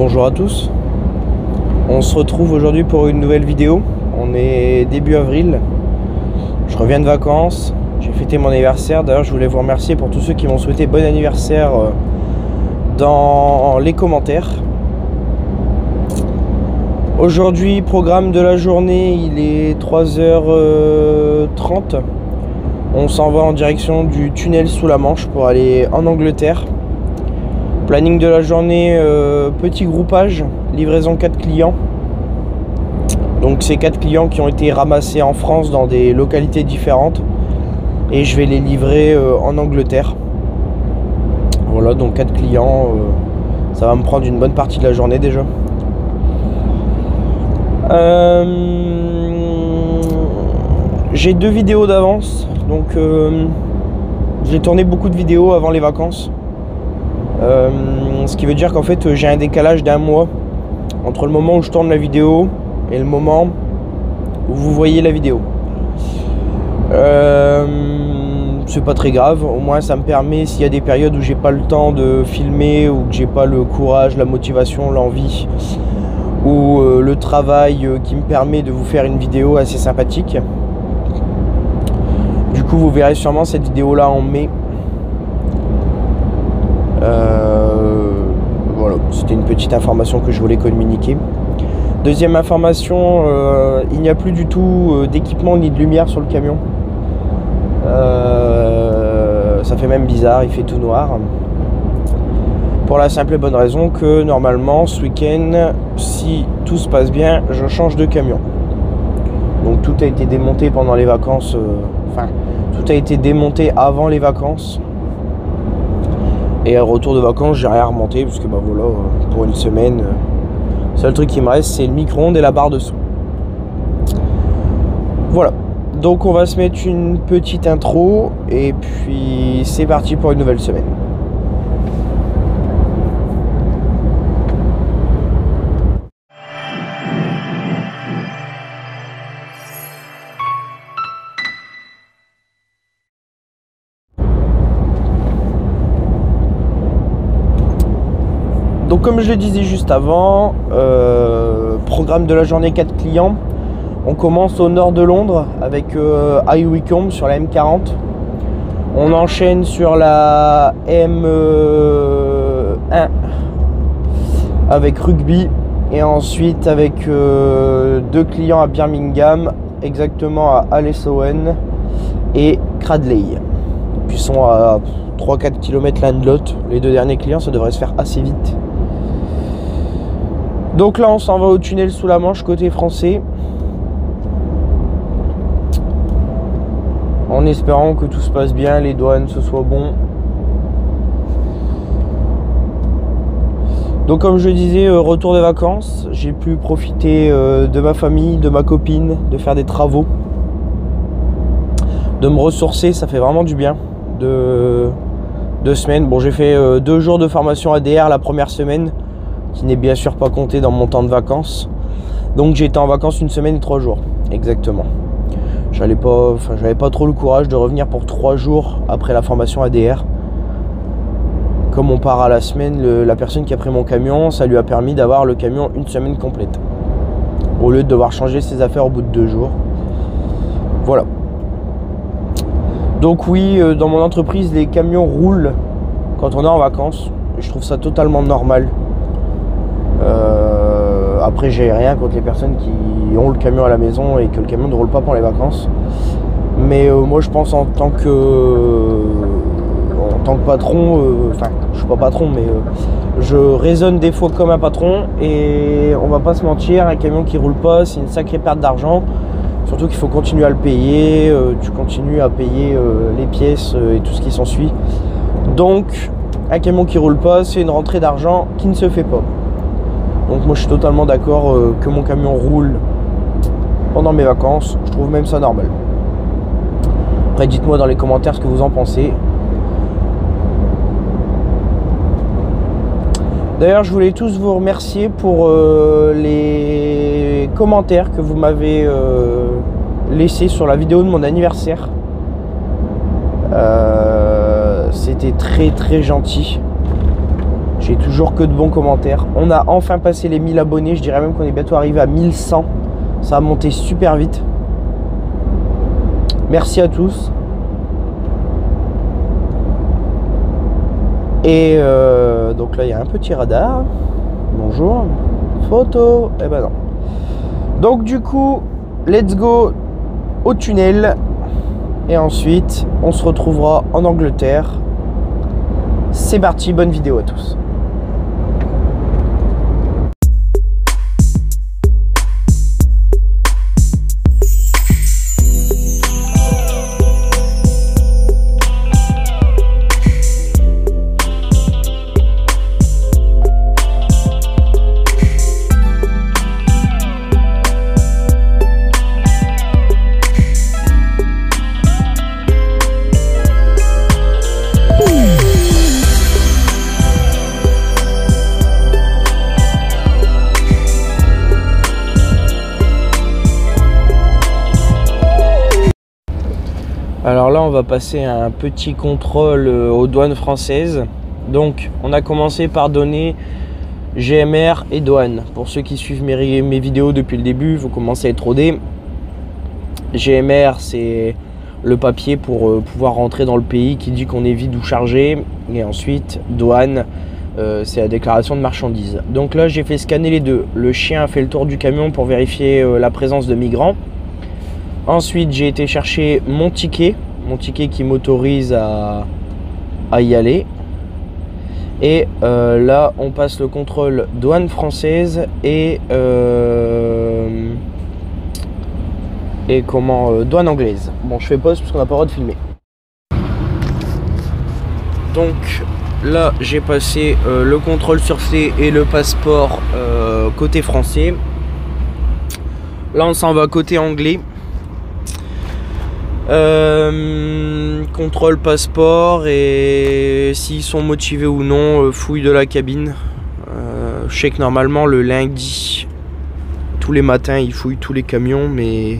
Bonjour à tous, on se retrouve aujourd'hui pour une nouvelle vidéo. On est début avril, je reviens de vacances, j'ai fêté mon anniversaire. D'ailleurs je voulais vous remercier pour tous ceux qui m'ont souhaité bon anniversaire dans les commentaires. Aujourd'hui, programme de la journée, il est 3h30. On s'en va en direction du tunnel sous la Manche pour aller en Angleterre. Planning de la journée, petit groupage, livraison 4 clients. Donc c'est 4 clients qui ont été ramassés en France dans des localités différentes. Et je vais les livrer en Angleterre. Voilà, donc 4 clients, ça va me prendre une bonne partie de la journée déjà. J'ai 2 vidéos d'avance, donc j'ai tourné beaucoup de vidéos avant les vacances. Ce qui veut dire qu'en fait j'ai un décalage d'1 mois entre le moment où je tourne la vidéo et le moment où vous voyez la vidéo. C'est pas très grave, au moins ça me permet, s'il y a des périodes où j'ai pas le temps de filmer ou que j'ai pas le courage, la motivation, l'envie ou le travail qui me permet de vous faire une vidéo assez sympathique. Du coup vous verrez sûrement cette vidéo là en mai. Voilà, c'était une petite information que je voulais communiquer. Deuxième information, il n'y a plus du tout d'équipement ni de lumière sur le camion. Ça fait même bizarre, il fait tout noir. Pour la simple et bonne raison que normalement ce week-end, si tout se passe bien, je change de camion. Donc tout a été démonté pendant les vacances, enfin tout a été démonté avant les vacances. Et à retour de vacances, j'ai rien remonté parce que bah voilà, pour une semaine, le seul truc qui me reste c'est le micro-ondes et la barre de son. Voilà, donc on va se mettre une petite intro et puis c'est parti pour une nouvelle semaine. Donc comme je le disais juste avant, programme de la journée 4 clients. On commence au nord de Londres avec High Wycombe sur la M40. On enchaîne sur la M1 avec Rugby. Et ensuite avec 2 clients à Birmingham, exactement à Halesowen et Cradley. Puis ils sont à 3-4 km l'un de l'autre. Les 2 derniers clients, ça devrait se faire assez vite. Donc là on s'en va au tunnel sous la Manche côté français, en espérant que tout se passe bien, les douanes ce soit bon. Donc comme je disais, retour des vacances, j'ai pu profiter de ma famille, de ma copine, de faire des travaux, de me ressourcer, ça fait vraiment du bien. 2 semaines, bon j'ai fait 2 jours de formation ADR la première semaine, qui n'est bien sûr pas compté dans mon temps de vacances. Donc j'ai été en vacances 1 semaine et 3 jours, exactement. J'avais pas trop le courage de revenir pour 3 jours après la formation ADR. Comme on part à la semaine, la personne qui a pris mon camion, ça lui a permis d'avoir le camion 1 semaine complète, au lieu de devoir changer ses affaires au bout de 2 jours. Voilà. Donc oui, dans mon entreprise, les camions roulent quand on est en vacances. Je trouve ça totalement normal. Après j'ai rien contre les personnes qui ont le camion à la maison et que le camion ne roule pas pendant les vacances, mais moi je pense en tant que patron, enfin je suis pas patron mais je raisonne des fois comme un patron, et on va pas se mentir, un camion qui roule pas c'est une sacrée perte d'argent, surtout qu'il faut continuer à le payer, tu continues à payer les pièces et tout ce qui s'ensuit. Donc un camion qui roule pas c'est une rentrée d'argent qui ne se fait pas. Donc moi je suis totalement d'accord que mon camion roule pendant mes vacances, je trouve même ça normal. Après dites-moi dans les commentaires ce que vous en pensez. D'ailleurs je voulais tous vous remercier pour les commentaires que vous m'avez laissés sur la vidéo de mon anniversaire. C'était très gentil. J'ai toujours que de bons commentaires. On a enfin passé les 1000 abonnés. Je dirais même qu'on est bientôt arrivé à 1100. Ça a monté super vite. Merci à tous. Et donc là, il y a un petit radar. Bonjour. Photo. Eh ben non. Donc du coup, let's go au tunnel. Et ensuite, on se retrouvera en Angleterre. C'est parti, bonne vidéo à tous. Alors là, on va passer un petit contrôle aux douanes françaises. Donc, on a commencé par donner GMR et douane. Pour ceux qui suivent mes vidéos depuis le début, vous commencez à être rodés. GMR, c'est le papier pour pouvoir rentrer dans le pays qui dit qu'on est vide ou chargé. Et ensuite, douane, c'est la déclaration de marchandises. Donc là, j'ai fait scanner les deux. Le chien a fait le tour du camion pour vérifier la présence de migrants. Ensuite, j'ai été chercher mon ticket qui m'autorise à y aller. Et là, on passe le contrôle douane française et douane anglaise. Bon, je fais pause parce qu'on n'a pas le droit de filmer. Donc là, j'ai passé le contrôle sûreté et le passeport côté français. Là, on s'en va côté anglais. Contrôle passeport et s'ils sont motivés ou non, fouille de la cabine. Je sais que normalement le lundi, tous les matins, ils fouillent tous les camions, mais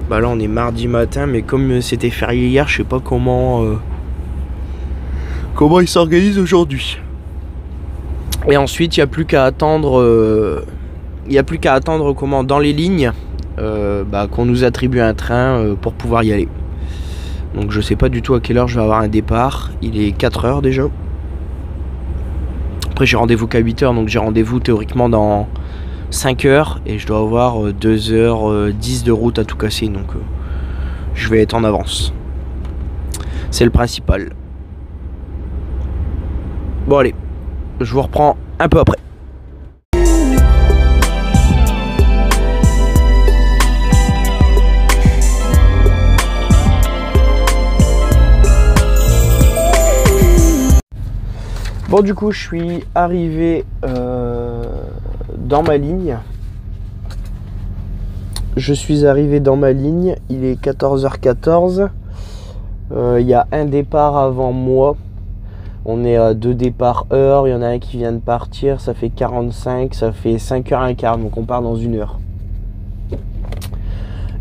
bah là on est mardi matin, mais comme c'était férié hier, je sais pas comment ils s'organisent aujourd'hui. Et ensuite, il n'y a plus qu'à attendre. Dans les lignes. Qu'on nous attribue un train pour pouvoir y aller. Donc je sais pas du tout à quelle heure je vais avoir un départ. Il est 4 heures déjà. Après j'ai rendez-vous qu'à 8 heures, donc j'ai rendez-vous théoriquement dans 5 heures. Et je dois avoir 2h10 de route à tout casser. Donc je vais être en avance. C'est le principal. Bon allez, je vous reprends un peu après. Bon, du coup, je suis arrivé dans ma ligne. Il est 14h14. Il y a un départ avant moi. On est à 2 départs heure. Il y en a un qui vient de partir. Ça fait 45. Ça fait 5h15. Donc, on part dans 1 heure.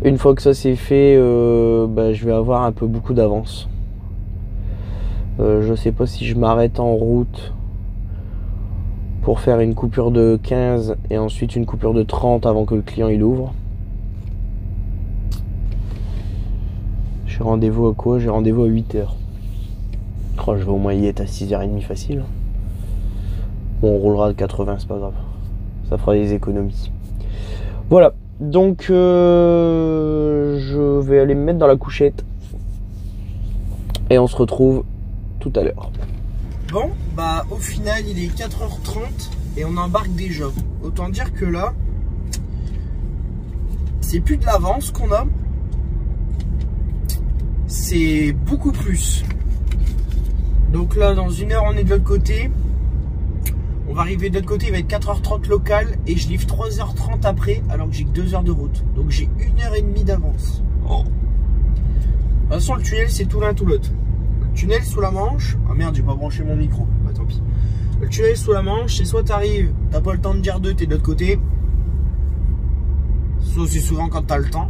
Une fois que ça c'est fait, je vais avoir beaucoup d'avance. Je sais pas si je m'arrête en route pour faire une coupure de 15 et ensuite une coupure de 30 avant que le client il ouvre. J'ai rendez-vous à quoi? J'ai rendez-vous à 8h. Oh, je vais au moins y être à 6h30 facile. Bon, on roulera à 80, c'est pas grave. Ça fera des économies. Voilà, donc je vais aller me mettre dans la couchette et on se retrouve tout à l'heure. Bon, au final il est 4h30 et on embarque déjà. Autant dire que là, c'est plus de l'avance qu'on a, c'est beaucoup plus. Donc là, dans 1 heure, on est de l'autre côté. On va arriver de l'autre côté, il va être 4h30 local et je livre 3h30 après, alors que j'ai que 2 heures de route. Donc j'ai 1h30 d'avance. Oh. De toute façon, le tunnel, c'est tout l'un tout l'autre. Le tunnel sous la Manche. Ah merde, j'ai pas branché mon micro. Bah tant pis. Le tunnel sous la Manche, c'est soit t'arrives, t'as pas le temps de dire 2, t'es de l'autre côté. Soit c'est souvent quand t'as le temps.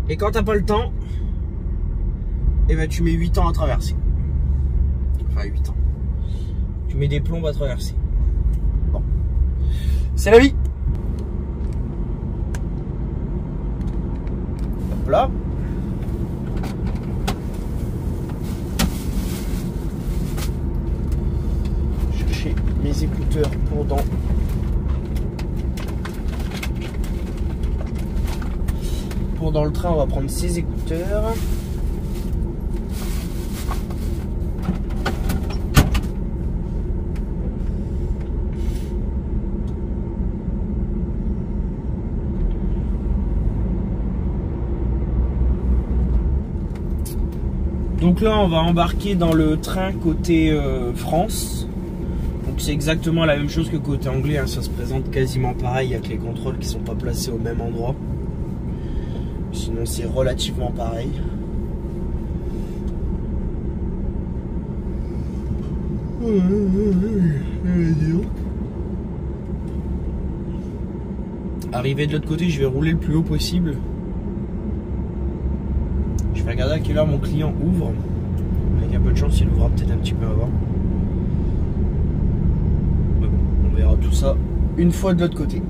Et quand t'as pas le temps, et tu mets 8 ans à traverser. Enfin 8 ans. je mets des plombes à traverser. Bon. C'est la vie. Hop là. Chercher mes écouteurs pour dans le train, on va prendre ces écouteurs. Donc là, on va embarquer dans le train côté France. Donc c'est exactement la même chose que côté anglais, hein. Ça se présente quasiment pareil avec les contrôles qui sont pas placés au même endroit. Sinon c'est relativement pareil. Arrivé de l'autre côté, je vais rouler le plus haut possible. Je vais regarder à quelle heure mon client ouvre. Avec un peu de chance, il ouvrira peut-être un petit peu avant. Mais bon, on verra tout ça une fois de l'autre côté.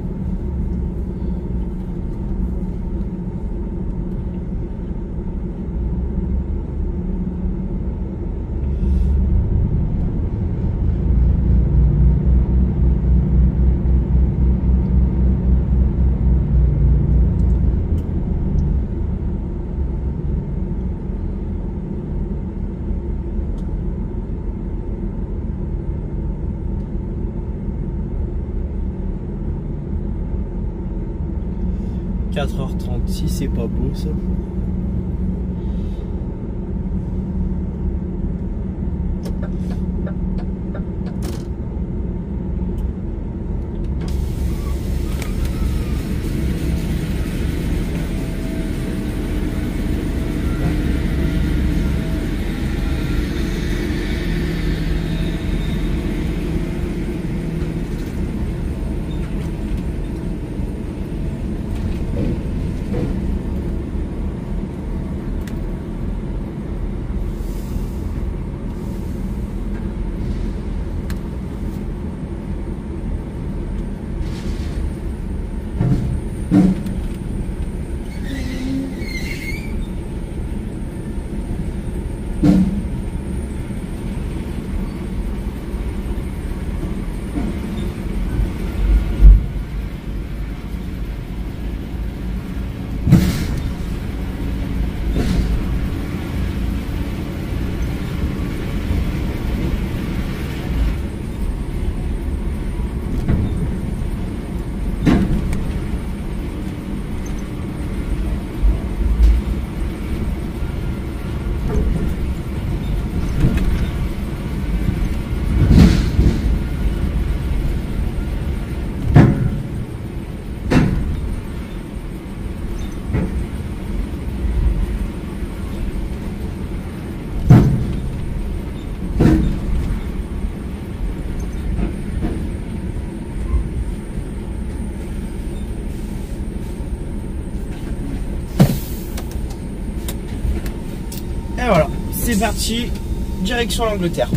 « 4h36, c'est pas beau ça. Et voilà, c'est parti, direction l'Angleterre.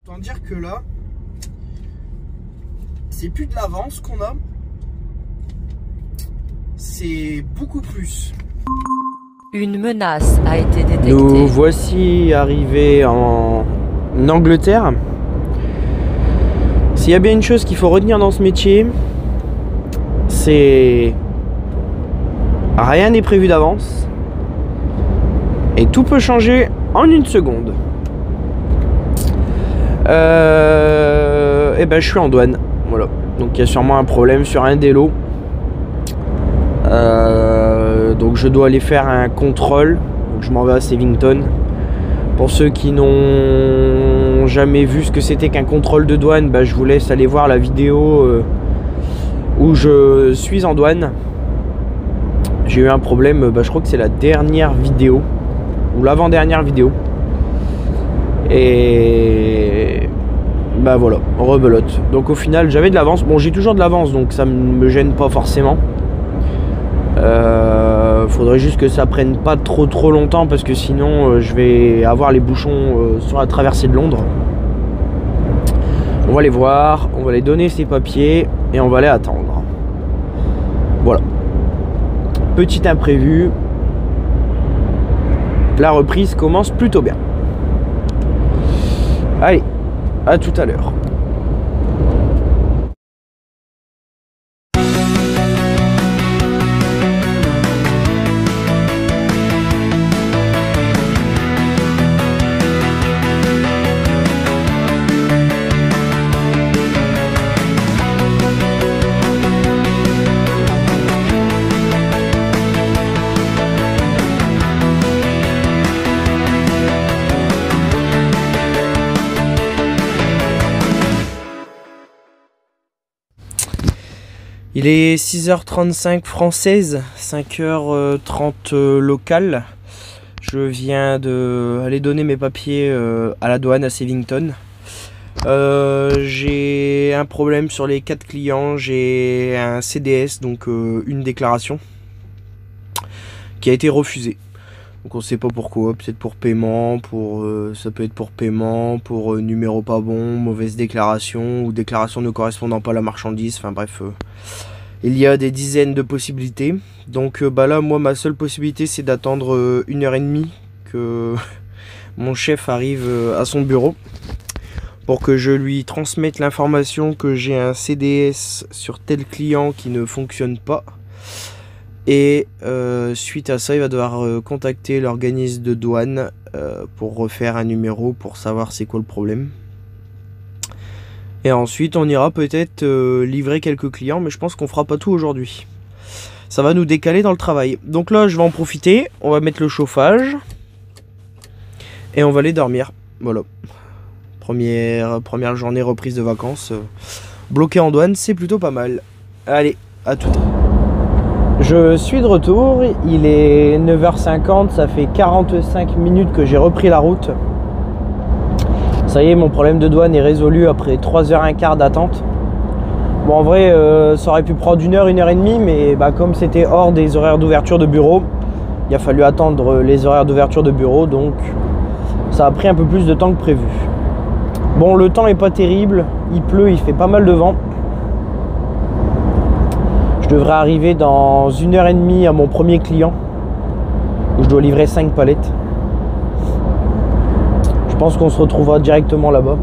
Autant dire que là, c'est plus de l'avance qu'on a, c'est beaucoup plus. Une menace a été détectée. Nous voici arrivés en Angleterre. S'il y a bien une chose qu'il faut retenir dans ce métier, c'est rien n'est prévu d'avance et tout peut changer en une seconde. Et et ben je suis en douane. Voilà. Donc il y a sûrement un problème sur un des lots. Donc je dois aller faire un contrôle. Donc je m'en vais à Savington. Pour ceux qui n'ont jamais vu ce que c'était qu'un contrôle de douane, bah, je vous laisse aller voir la vidéo où je suis en douane. J'ai eu un problème, bah, je crois que c'est la dernière vidéo ou l'avant-dernière vidéo. Et bah voilà, rebelote. Donc au final j'avais de l'avance. Bon, j'ai toujours de l'avance, donc ça me gêne pas forcément. Faudrait juste que ça prenne pas trop longtemps, parce que sinon je vais avoir les bouchons sur la traversée de Londres. On va les voir, on va les donner ces papiers et on va les attendre. Voilà. Petit imprévu. La reprise commence plutôt bien. Allez, à tout à l'heure. Il est 6h35 française, 5h30 locale. Je viens d'aller donner mes papiers à la douane à Savington. J'ai un problème sur les 4 clients. J'ai un CDS, donc une déclaration, qui a été refusée. Donc on sait pas pourquoi, peut-être pour paiement, ça peut être pour paiement, pour numéro pas bon, mauvaise déclaration, ou déclaration ne correspondant pas à la marchandise, enfin bref. Il y a des dizaines de possibilités. Donc bah là, moi, ma seule possibilité, c'est d'attendre 1h30 que mon chef arrive à son bureau, pour que je lui transmette l'information que j'ai un CDS sur tel client qui ne fonctionne pas. Et suite à ça, il va devoir contacter l'organisme de douane pour refaire un numéro pour savoir c'est quoi le problème. Et ensuite, on ira peut-être livrer quelques clients, mais je pense qu'on fera pas tout aujourd'hui. Ça va nous décaler dans le travail. Donc là, je vais en profiter. On va mettre le chauffage. Et on va aller dormir. Voilà. Première journée reprise de vacances. Bloqué en douane, c'est plutôt pas mal. Allez, à tout. Je suis de retour. Il est 9h50. Ça fait 45 minutes que j'ai repris la route. Ça y est, mon problème de douane est résolu après 3h15 d'attente. Bon, en vrai, ça aurait pu prendre 1h30, mais bah, comme c'était hors des horaires d'ouverture de bureau, il a fallu attendre les horaires d'ouverture de bureau, donc ça a pris un peu plus de temps que prévu. Bon, le temps est pas terrible, il pleut, il fait pas mal de vent. Je devrais arriver dans 1h30 à mon premier client, où je dois livrer 5 palettes. Je pense qu'on se retrouvera directement là-bas.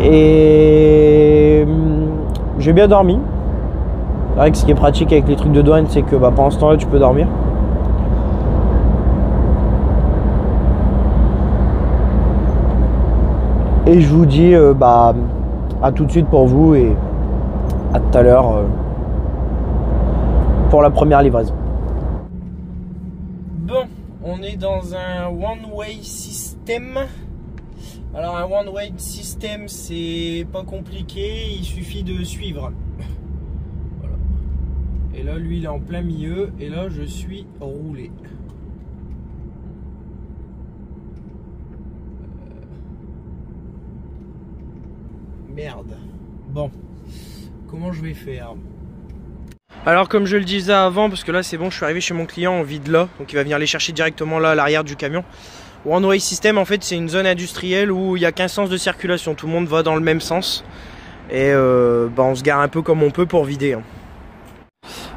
Et j'ai bien dormi. C'est vrai que ce qui est pratique avec les trucs de douane, c'est que bah, pendant ce temps-là, tu peux dormir. Et je vous dis bah, à tout de suite pour vous et à tout à l'heure pour la première livraison. Bon, on est dans un one-way system. Alors un one-way system, c'est pas compliqué, il suffit de suivre. Voilà. Et là, lui, il est en plein milieu, et là, je suis roulé. Merde. Bon, comment je vais faire? Alors comme je le disais avant, parce que là c'est bon, je suis arrivé chez mon client, on vide là, donc il va venir les chercher directement là à l'arrière du camion. One Way System, en fait, c'est une zone industrielle où il n'y a qu'un sens de circulation, tout le monde va dans le même sens. Et bah, on se gare un peu comme on peut pour vider. Hein.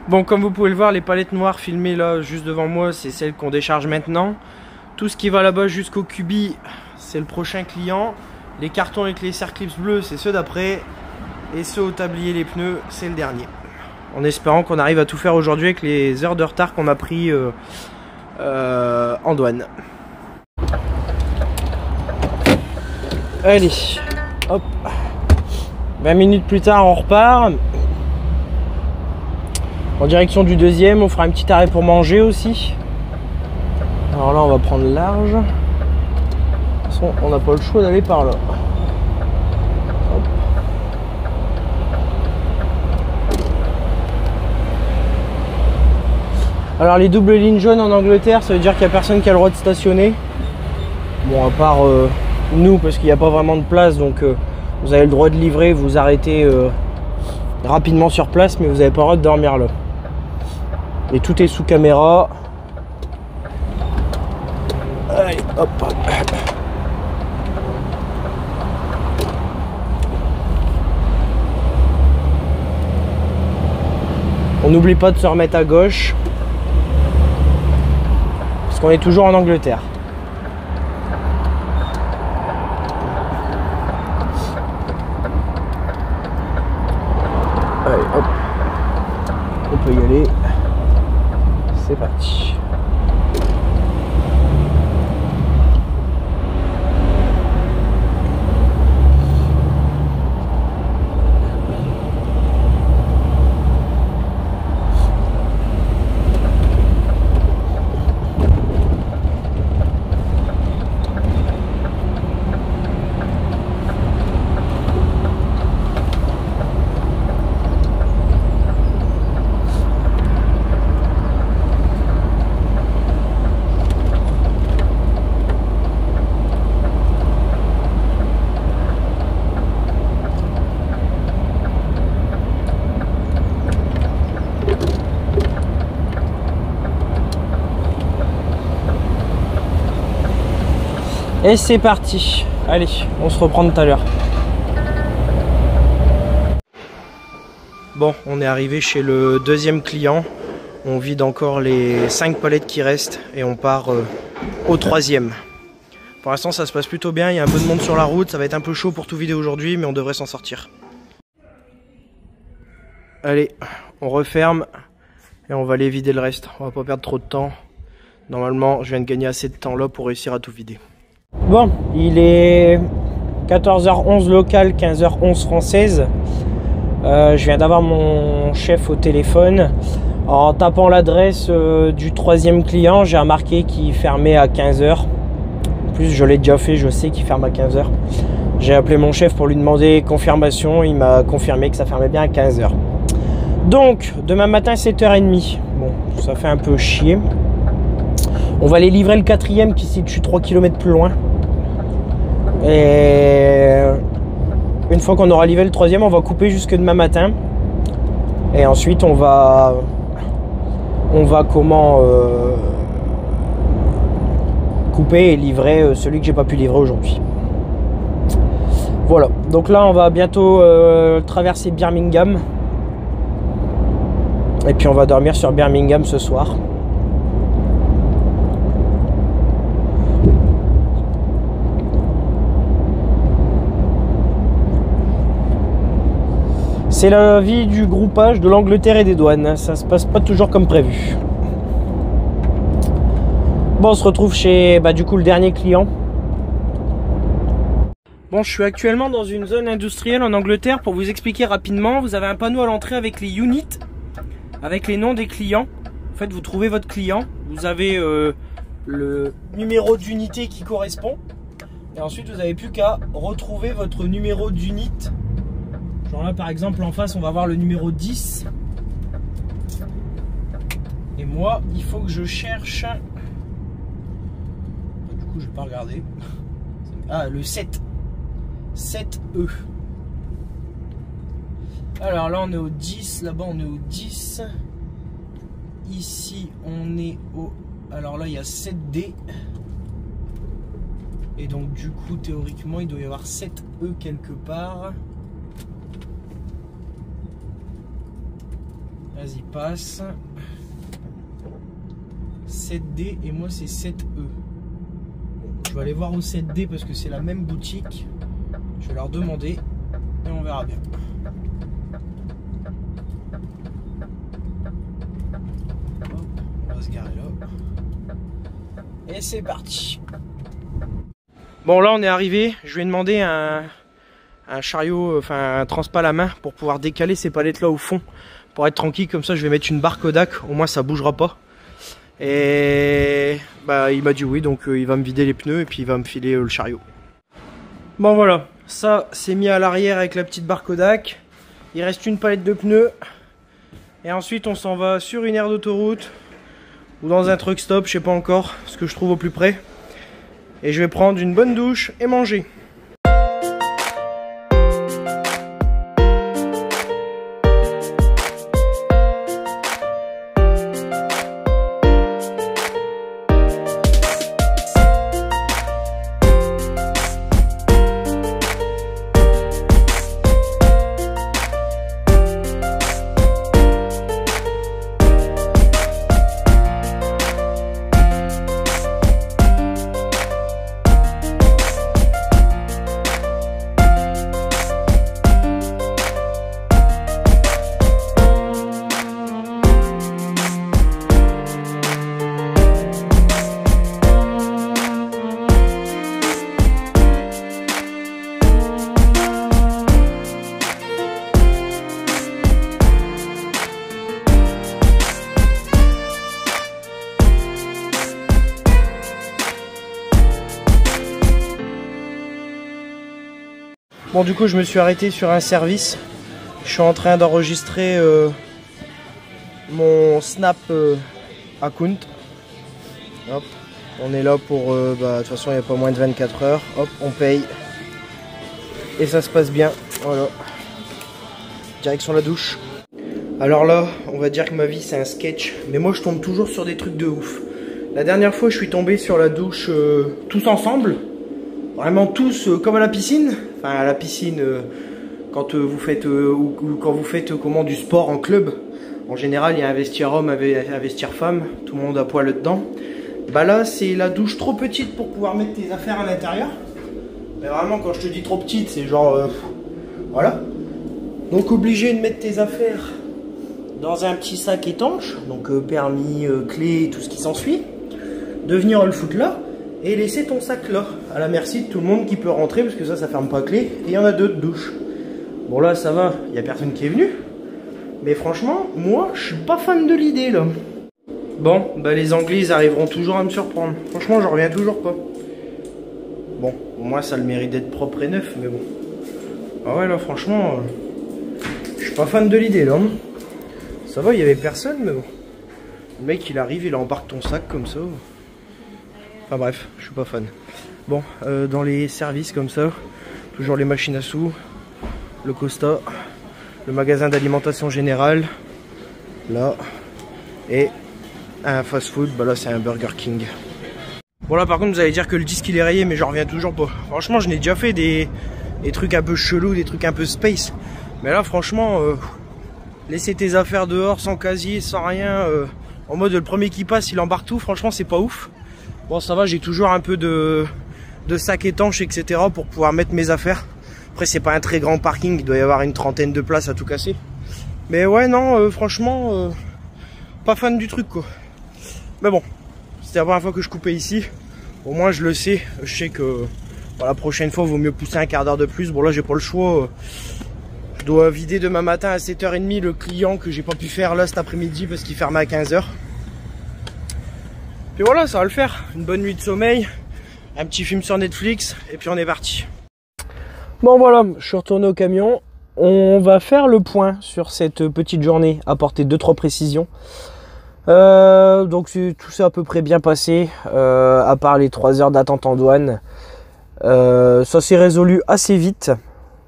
Bon, comme vous pouvez le voir, les palettes noires filmées là juste devant moi, c'est celles qu'on décharge maintenant. Tout ce qui va là-bas jusqu'au cubi, c'est le prochain client. Les cartons avec les serre-clips bleus, c'est ceux d'après. Et ceux au tablier, les pneus, c'est le dernier. En espérant qu'on arrive à tout faire aujourd'hui avec les heures de retard qu'on a pris en douane. Allez, Hop. 20 minutes plus tard, on repart. En direction du deuxième, on fera un petit arrêt pour manger aussi. Alors là, on va prendre large. De toute façon, on n'a pas le choix d'aller par là. Hop. Alors les doubles lignes jaunes en Angleterre, ça veut dire qu'il n'y a personne qui a le droit de stationner. Bon, à part nous, parce qu'il n'y a pas vraiment de place, donc vous avez le droit de livrer, vous arrêtez rapidement sur place, mais vous n'avez pas le droit de dormir là. Et tout est sous caméra. Allez, hop, hop. On n'oublie pas de se remettre à gauche. Parce qu'on est toujours en Angleterre. Allez, hop. On peut y aller. C'est parti. Et c'est parti. Allez, on se reprend tout à l'heure. Bon, on est arrivé chez le deuxième client. On vide encore les 5 palettes qui restent et on part au troisième. Pour l'instant, ça se passe plutôt bien. Il y a un peu de monde sur la route. Ça va être un peu chaud pour tout vider aujourd'hui, mais on devrait s'en sortir. Allez, on referme et on va aller vider le reste. On va pas perdre trop de temps. Normalement, je viens de gagner assez de temps là pour réussir à tout vider. Bon, il est 14h11 local, 15h11 française. Je viens d'avoir mon chef au téléphone. En tapant l'adresse du troisième client, j'ai remarqué qu'il fermait à 15h. En plus, je l'ai déjà fait, je sais qu'il ferme à 15h. J'ai appelé mon chef pour lui demander confirmation. Il m'a confirmé que ça fermait bien à 15h. Donc, demain matin, 7h30. Bon, ça fait un peu chier. On va aller livrer le quatrième qui se situe 3 km plus loin. Et une fois qu'on aura livré le troisième, on va couper jusque demain matin. Et ensuite, on va couper et livrer celui que j'ai pas pu livrer aujourd'hui. Voilà. Donc là, on va bientôt traverser Birmingham. Et puis on va dormir sur Birmingham ce soir. C'est la vie du groupage de l'Angleterre et des douanes. Ça se passe pas toujours comme prévu. Bon, on se retrouve chez du coup le dernier client. Bon, je suis actuellement dans une zone industrielle en Angleterre. Pour vous expliquer rapidement, vous avez un panneau à l'entrée avec les units, avec les noms des clients. En fait, vous trouvez votre client, vous avez le numéro d'unité qui correspond. Et ensuite, vous n'avez plus qu'à retrouver votre numéro d'unité. Genre là, par exemple, en face, on va voir le numéro 10. Et moi, il faut que je cherche... Du coup, je vais pas regarder. Ah, le 7. 7E. Alors là, on est au 10. Là-bas, on est au 10. Ici, on est au... Alors là, il y a 7D. Et donc, du coup, théoriquement, il doit y avoir 7E quelque part. Vas-y, passe. 7D et moi c'est 7E. Je vais aller voir au 7D parce que c'est la même boutique. Je vais leur demander et on verra bien. Hop, on va se garer là. Et c'est parti. Bon, là on est arrivé. Je lui ai demandé un un chariot, enfin un transpal à main pour pouvoir décaler ces palettes là au fond. Pour être tranquille, comme ça je vais mettre une barre Kodak, au moins ça bougera pas. Et bah il m'a dit oui, donc il va me vider les pneus et puis il va me filer le chariot. Bon voilà, ça c'est mis à l'arrière avec la petite barre Kodak. Il reste une palette de pneus. Et ensuite on s'en va sur une aire d'autoroute ou dans un truck stop, je sais pas encore ce que je trouve au plus près. Et je vais prendre une bonne douche et manger. Bon, du coup je me suis arrêté sur un service. Je suis en train d'enregistrer mon Snap account. Hop, on est là pour de toute façon il n'y a pas moins de 24 heures. Hop, on paye et ça se passe bien. Voilà, direction la douche. Alors là on va dire que ma vie c'est un sketch, mais moi je tombe toujours sur des trucs de ouf. La dernière fois je suis tombé sur la douche tous ensemble. Vraiment tous comme à la piscine. Enfin à la piscine quand vous faites quand vous faites comment du sport en club. En général il y a un vestiaire homme, un vestiaire femme. Tout le monde a poil dedans. Bah là c'est la douche trop petite pour pouvoir mettre tes affaires à l'intérieur. Mais vraiment quand je te dis trop petite c'est genre voilà. Donc obligé de mettre tes affaires dans un petit sac étanche. Donc permis, clé, tout ce qui s'ensuit. De venir le foutre là. Et laisser ton sac là, à la merci de tout le monde qui peut rentrer, parce que ça ferme pas clé, et il y en a deux de douche. Bon là ça va, il n'y a personne qui est venu, mais franchement, moi je suis pas fan de l'idée là. Bon, bah les Anglais ils arriveront toujours à me surprendre, franchement j'en reviens toujours pas. Bon, au moins ça a le mérite d'être propre et neuf, mais bon. Ah ouais là franchement, je suis pas fan de l'idée là. Ça va, il y avait personne, mais bon. Le mec il arrive, il embarque ton sac comme ça. Enfin bref, je suis pas fan. Bon, dans les services comme ça, toujours les machines à sous, le Costa, le magasin d'alimentation générale, là, et un fast food, bah là c'est un Burger King. Bon là par contre vous allez dire que le disque il est rayé, mais j'en reviens toujours pas. Franchement je n'ai déjà fait des trucs un peu chelous, des trucs un peu space. Mais là franchement, laisser tes affaires dehors sans casier, sans rien, en mode le premier qui passe il embarque tout, franchement c'est pas ouf. Bon ça va, j'ai toujours un peu de sacs étanches etc pour pouvoir mettre mes affaires. Après c'est pas un très grand parking, il doit y avoir une trentaine de places à tout casser. Mais ouais non, franchement, pas fan du truc quoi. Mais bon, c'était la première fois que je coupais ici. Au moins je le sais, je sais que bon, la prochaine fois il vaut mieux pousser un quart d'heure de plus. Bon là j'ai pas le choix. Je dois vider demain matin à 7h30 le client que j'ai pas pu faire là cet après-midi parce qu'il fermait à 15h. Et voilà, ça va le faire. Une bonne nuit de sommeil, un petit film sur Netflix, et puis on est parti. Bon voilà, je suis retourné au camion. On va faire le point sur cette petite journée, apporter 2-3 précisions. Donc tout s'est à peu près bien passé, à part les 3 heures d'attente en douane. Ça s'est résolu assez vite.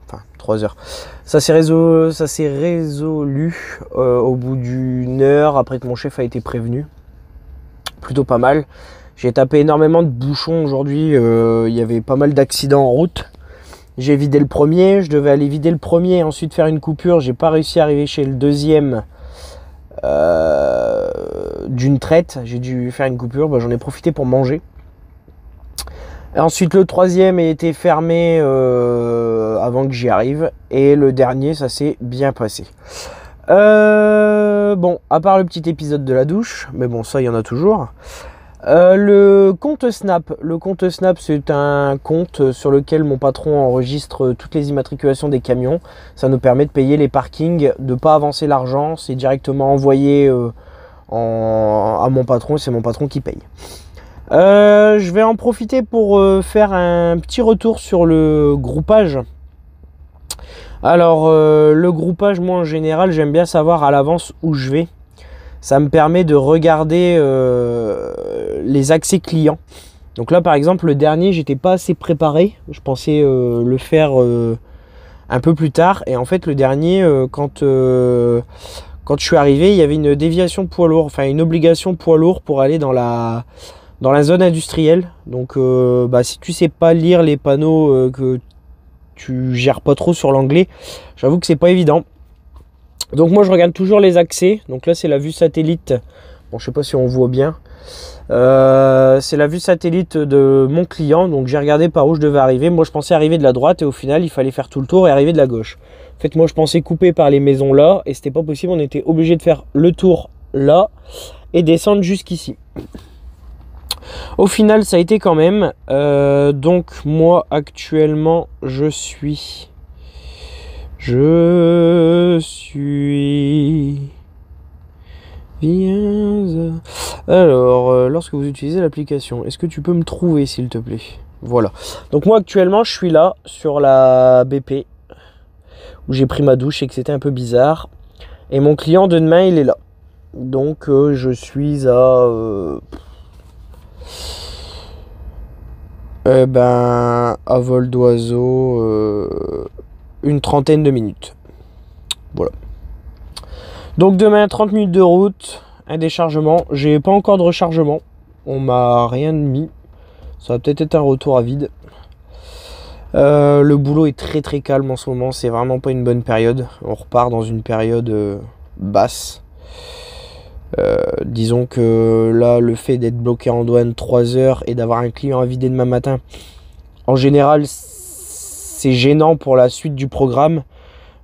Enfin, 3 heures. Ça s'est résolu au bout d'une heure, après que mon chef a été prévenu. Plutôt pas mal. J'ai tapé énormément de bouchons aujourd'hui, il y avait pas mal d'accidents en route. J'ai vidé le premier, je devais aller vider le premier et ensuite faire une coupure. J'ai pas réussi à arriver chez le deuxième d'une traite. J'ai dû faire une coupure, bah, j'en ai profité pour manger. Et ensuite le troisième a été fermé avant que j'y arrive. Et le dernier, ça s'est bien passé. Bon, à part le petit épisode de la douche, mais bon ça il y en a toujours. Le compte Snap. Le compte Snap, c'est un compte sur lequel mon patron enregistre toutes les immatriculations des camions. Ça nous permet de payer les parkings, de ne pas avancer l'argent. C'est directement envoyé à mon patron et c'est mon patron qui paye. Je vais en profiter pour faire un petit retour sur le groupage. Alors, le groupage, moi en général, j'aime bien savoir à l'avance où je vais. Ça me permet de regarder les accès clients. Donc là, par exemple, le dernier, j'étais pas assez préparé. Je pensais le faire un peu plus tard. Et en fait, le dernier, quand je suis arrivé, il y avait une déviation poids lourd, enfin une obligation poids lourd pour aller dans la zone industrielle. Donc, si tu sais pas lire les panneaux, que tu gères pas trop sur l'anglais, j'avoue que c'est pas évident. Donc moi je regarde toujours les accès. Donc là c'est la vue satellite. Bon, je sais pas si on voit bien. C'est la vue satellite de mon client. Donc j'ai regardé par où je devais arriver. Moi je pensais arriver de la droite et au final il fallait faire tout le tour et arriver de la gauche. En fait moi je pensais couper par les maisons là et c'était pas possible. On était obligé de faire le tour là et descendre jusqu'ici. Au final ça a été quand même. Donc moi actuellement je suis bien. Alors, lorsque vous utilisez l'application, est-ce que tu peux me trouver s'il te plaît? Voilà. Donc moi actuellement je suis là sur la BP où j'ai pris ma douche et que c'était un peu bizarre. Et mon client de demain il est là. Donc je suis à à vol d'oiseau une trentaine de minutes. Voilà. Donc demain 30 minutes de route, un déchargement. J'ai pas encore de rechargement. On m'a rien mis. Ça va peut-être être un retour à vide. Le boulot est très très calme en ce moment. C'est vraiment pas une bonne période. On repart dans une période basse. Disons que là, le fait d'être bloqué en douane 3 heures et d'avoir un client à vider demain matin, en général, c'est gênant pour la suite du programme.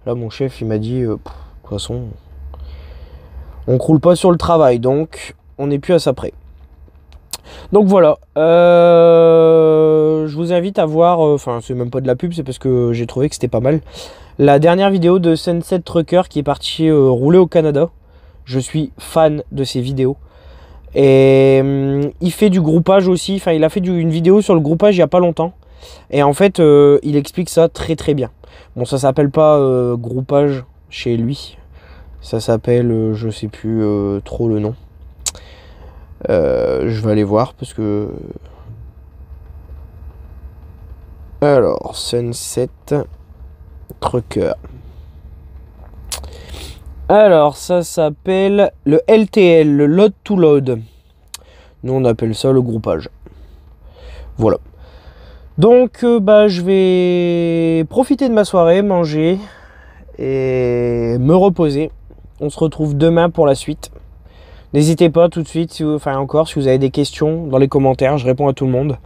Là, mon chef, il m'a dit, de toute façon, on croule pas sur le travail, donc on n'est plus à ça près. Donc voilà, je vous invite à voir, enfin c'est même pas de la pub, c'est parce que j'ai trouvé que c'était pas mal. La dernière vidéo de Sunset Trucker qui est parti rouler au Canada. Je suis fan de ses vidéos. Et il fait du groupage aussi, enfin il a fait une vidéo sur le groupage il y a pas longtemps. Et en fait, il explique ça très très bien. Bon, ça s'appelle pas groupage chez lui. Ça s'appelle, je sais plus trop le nom. Je vais aller voir parce que... Alors, Sunset Trucker. Alors, ça s'appelle le LTL, le Load to Load. Nous, on appelle ça le groupage. Voilà. Donc, je vais profiter de ma soirée, manger et me reposer. On se retrouve demain pour la suite. N'hésitez pas tout de suite, si vous avez des questions dans les commentaires, je réponds à tout le monde.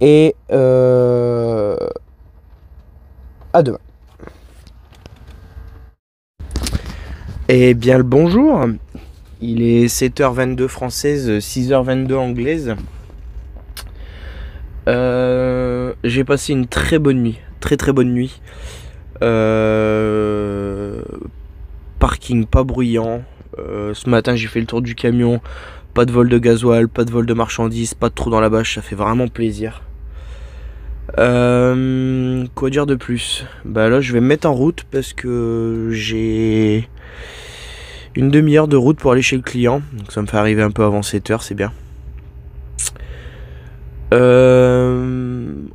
Et à demain. Eh bien le bonjour. Il est 7h22 française, 6h22 anglaise. J'ai passé une très bonne nuit. Très très bonne nuit. Parking pas bruyant. Ce matin j'ai fait le tour du camion. Pas de vol de gasoil, pas de vol de marchandises, pas de trou dans la bâche. Ça fait vraiment plaisir. Quoi dire de plus? Là je vais me mettre en route parce que j'ai une demi-heure de route pour aller chez le client. Donc ça me fait arriver un peu avant 7h, c'est bien.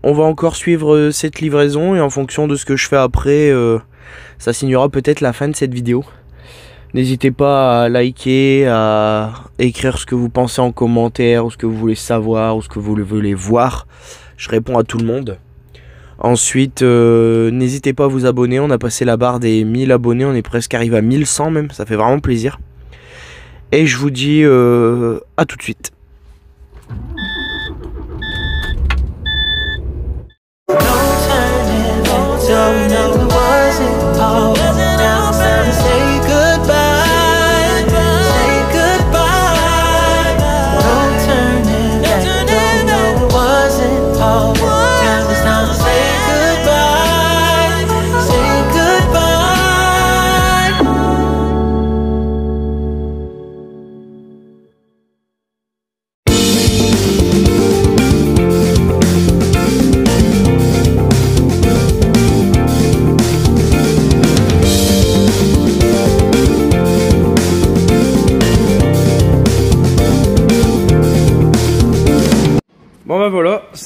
On va encore suivre cette livraison et en fonction de ce que je fais après, ça signera peut-être la fin de cette vidéo. N'hésitez pas à liker, à écrire ce que vous pensez en commentaire, ou ce que vous voulez savoir, ou ce que vous voulez voir. Je réponds à tout le monde. Ensuite, n'hésitez pas à vous abonner. On a passé la barre des 1000 abonnés. On est presque arrivé à 1100 même. Ça fait vraiment plaisir. Et je vous dis à tout de suite. Say goodbye. Don't turn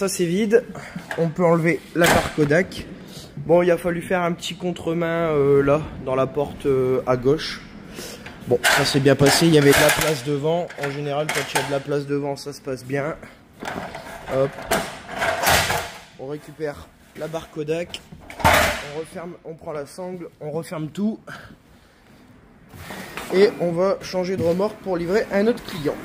ça c'est vide. On peut enlever la barre Kodak. Bon, il a fallu faire un petit contre-main là, dans la porte à gauche. Bon, ça s'est bien passé. Il y avait de la place devant. En général, quand il y a de la place devant, ça se passe bien. Hop. On récupère la barre Kodak. On referme, on prend la sangle, on referme tout. Et on va changer de remorque pour livrer à un autre client.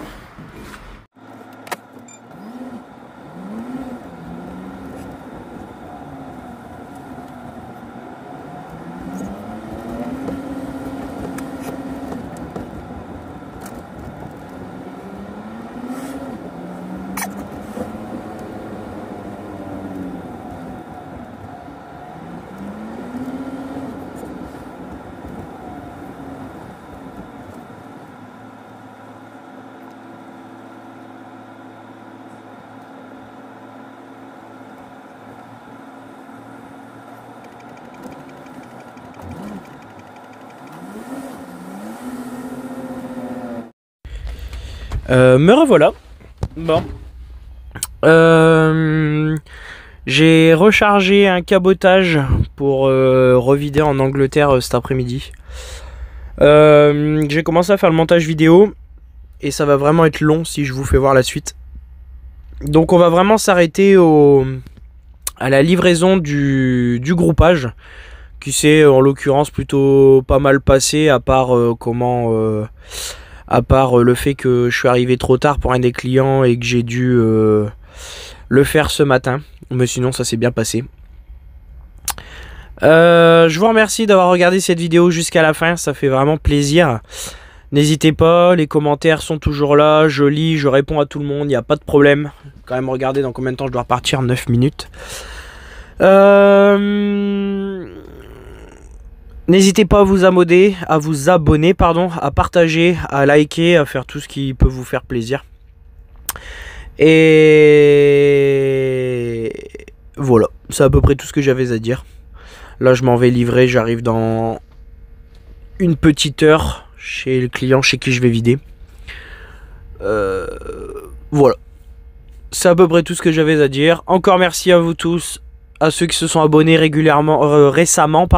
Me revoilà. Bon. J'ai rechargé un cabotage pour revider en Angleterre cet après-midi. J'ai commencé à faire le montage vidéo et ça va vraiment être long si je vous fais voir la suite. Donc on va vraiment s'arrêter à la livraison du groupage qui s'est en l'occurrence plutôt pas mal passé, à part le fait que je suis arrivé trop tard pour un des clients et que j'ai dû le faire ce matin. Mais sinon ça s'est bien passé. Je vous remercie d'avoir regardé cette vidéo jusqu'à la fin, ça fait vraiment plaisir. N'hésitez pas, les commentaires sont toujours là, je lis, je réponds à tout le monde, il n'y a pas de problème. Quand même regarder dans combien de temps je dois repartir, 9 minutes. N'hésitez pas à vous abonner, à partager, à liker, à faire tout ce qui peut vous faire plaisir. Et voilà, c'est à peu près tout ce que j'avais à dire. Là je m'en vais livrer, j'arrive dans une petite heure chez le client chez qui je vais vider. Voilà, c'est à peu près tout ce que j'avais à dire. Encore merci à vous tous, à ceux qui se sont abonnés récemment,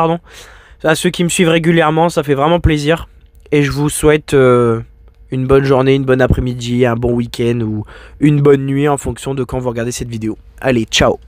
à ceux qui me suivent régulièrement, ça fait vraiment plaisir. Et je vous souhaite une bonne journée, une bonne après-midi, un bon week-end ou une bonne nuit en fonction de quand vous regardez cette vidéo. Allez, ciao!